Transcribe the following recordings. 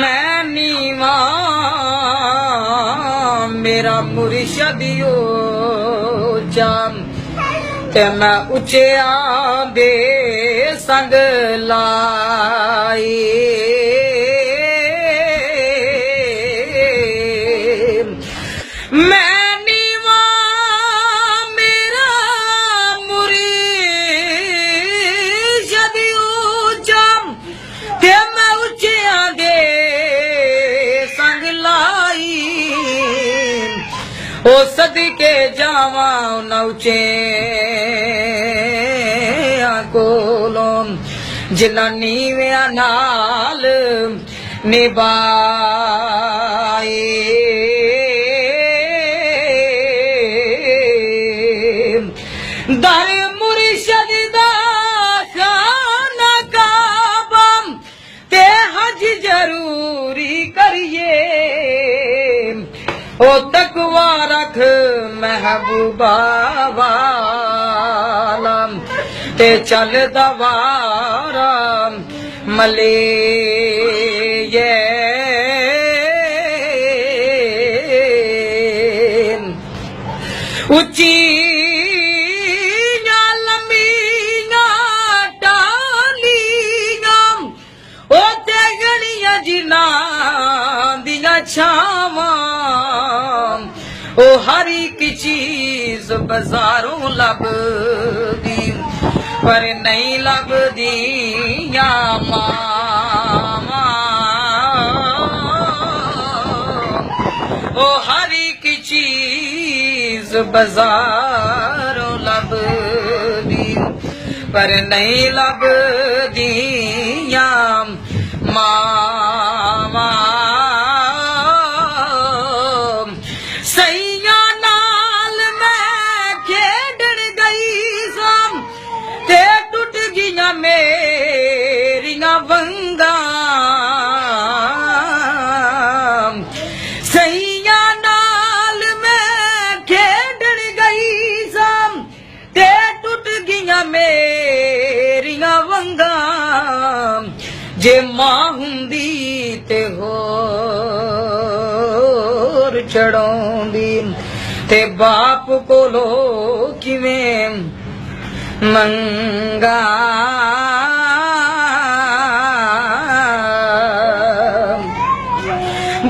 मैं नीवा मेरा मुर्शद ऊंचा ते मैं उचिया दे संग लाई मैं नीवा मेरा मुर्शद ऊंचा ते मैं उचिया दे संग लाई ओ सदके जावा न उचे कोलों जिन्ना नीविया नाल निभाए दर मुर्शद दा खाना काबा ते हज जरूरी करिए ओ तकवा रख महबूबा वाला ते चल दवारा मले ये उची लंबीया टालिया ओ ते गड़िया जिना दिया छावा ओ हर एक चीज बाजारों लभदी पर नहीं लभदी या मामा ओ हर एक चीज बाजारों लभदी पर नहीं लभदी या मामा सैया नाल मैं खेडण गई सां ते टुट गिया मेरिया वंगा सैया नाल मैं खेडण गई सां ते टुट गिया मेरिया वंगा जे मां हुंदी ते होर चढ़ाउंदी ते बाप कोलो किवें मंगा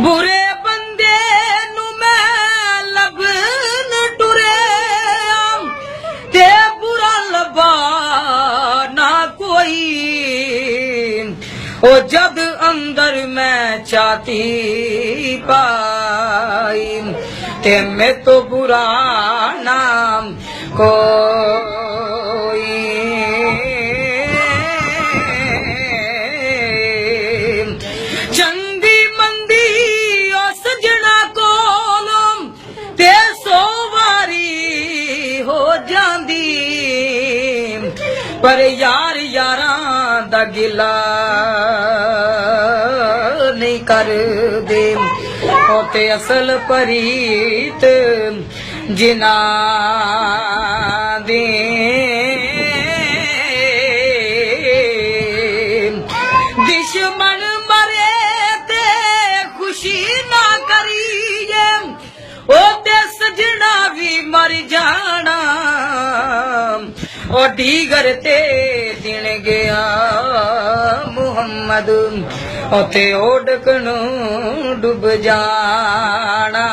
बुरे बंदे नू मैं लभन टुरे ते बुरा लबा ना कोई ओ जद अंदर मैं चाहती पाई ते मैं तो बुरा नाम कोई चंगी मंदी ओ सजना कोलों ते सो वारी हो जांदी पर यार यारां दा गिला नहीं कर दे होते असल परीत जिना दे दुश्मन मरे ते खुशी ना करिए ओ ते सजना भी मर जाना ओ दीगर ते दिन गया मुहम्मद ओते ओडकनू डूब जाना